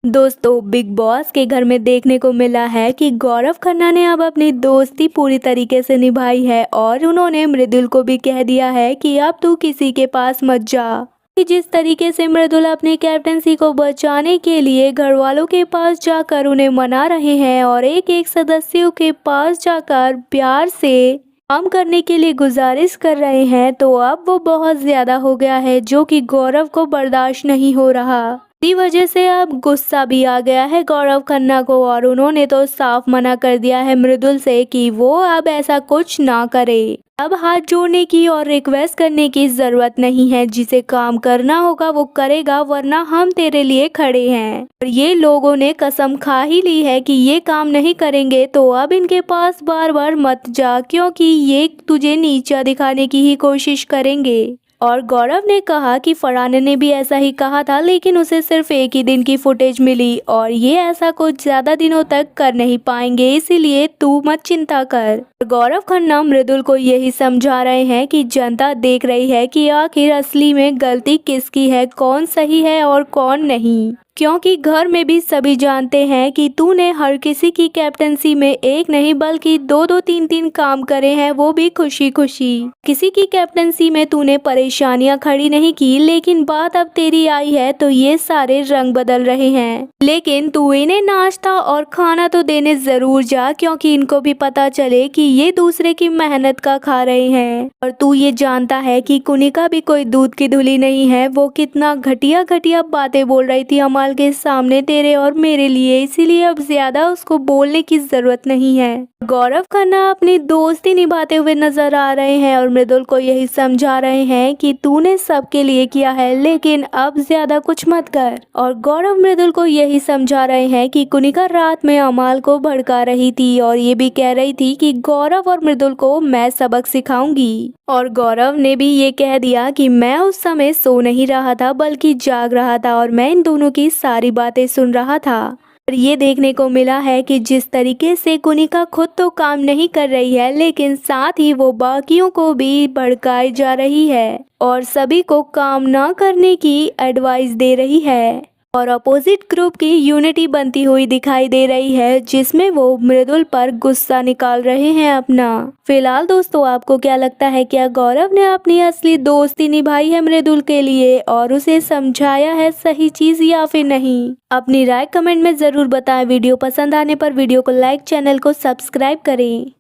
दोस्तों, big boss के घर में देखने को मिला है कि गौरव खन्ना ने अब अपनी दोस्ती पूरी तरीके से निभाई है और उन्होंने मृदुल को भी कह दिया है कि अब तू किसी के पास मत जा। कि जिस तरीके से मृदुल अपनी कैप्टनसी को बचाने के लिए घर वालों के पास जाकर उन्हें मना रहे हैं और एक एक सदस्यों के पास जाकर प्यार से काम करने के लिए गुजारिश कर रहे हैं, तो अब वो बहुत ज्यादा हो गया है जो कि गौरव को बर्दाश्त नहीं हो रहा। इसी वजह से अब गुस्सा भी आ गया है गौरव खन्ना को और उन्होंने तो साफ मना कर दिया है मृदुल से कि वो अब ऐसा कुछ ना करे। अब हाथ जोड़ने की और रिक्वेस्ट करने की जरूरत नहीं है, जिसे काम करना होगा वो करेगा, वरना हम तेरे लिए खड़े हैं। और ये लोगों ने कसम खा ही ली है कि ये काम नहीं करेंगे, तो अब इनके पास बार बार मत जा, क्योंकि ये तुझे नीचा दिखाने की ही कोशिश करेंगे। और गौरव ने कहा कि फरहान ने भी ऐसा ही कहा था, लेकिन उसे सिर्फ एक ही दिन की फुटेज मिली और ये ऐसा कुछ ज्यादा दिनों तक कर नहीं पाएंगे, इसीलिए तू मत चिंता कर। गौरव खन्ना मृदुल को यही समझा रहे हैं कि जनता देख रही है कि आखिर असली में गलती किसकी है, कौन सही है और कौन नहीं, क्योंकि घर में भी सभी जानते हैं कि तूने हर किसी की कैप्टनसी में एक नहीं बल्कि दो दो तीन तीन काम करे हैं, वो भी खुशी खुशी। किसी की कैप्टनसी में तूने परेशानियां खड़ी नहीं की, लेकिन बात अब तेरी आई है तो ये सारे रंग बदल रहे हैं। लेकिन तू इन्हें नाश्ता और खाना तो देने जरूर जा, क्योंकि इनको भी पता चले कि ये दूसरे की मेहनत का खा रहे हैं। और तू ये जानता है कि कुनिका भी कोई दूध की धुली नहीं है, वो कितना घटिया घटिया बातें बोल रही थी अमाल के सामने तेरे और मेरे लिए, इसीलिए अब ज्यादा उसको बोलने की जरूरत नहीं है। गौरव खन्ना अपनी दोस्ती निभाते हुए नजर आ रहे हैं और मृदुल को यही समझा रहे हैं कि तूने सबके लिए किया है, लेकिन अब ज्यादा कुछ मत कर। और गौरव मृदुल को यही समझा रहे हैं कि कुनिका रात में अमाल को भड़का रही थी और ये भी कह रही थी कि गौरव और मृदुल को मैं सबक सिखाऊंगी। और गौरव ने भी ये कह दिया कि मैं उस समय सो नहीं रहा था बल्कि जाग रहा था और मैं इन दोनों की सारी बातें सुन रहा था। और ये देखने को मिला है कि जिस तरीके से कुनिका खुद तो काम नहीं कर रही है, लेकिन साथ ही वो बाकियों को भी भड़काई जा रही है और सभी को काम ना करने की एडवाइस दे रही है। और अपोजिट ग्रुप की यूनिटी बनती हुई दिखाई दे रही है, जिसमें वो मृदुल पर गुस्सा निकाल रहे हैं अपना। फिलहाल दोस्तों, आपको क्या लगता है, क्या गौरव ने अपनी असली दोस्ती निभाई है मृदुल के लिए और उसे समझाया है सही चीज या फिर नहीं? अपनी राय कमेंट में जरूर बताएं। वीडियो पसंद आने पर वीडियो को लाइक, चैनल को सब्सक्राइब करें।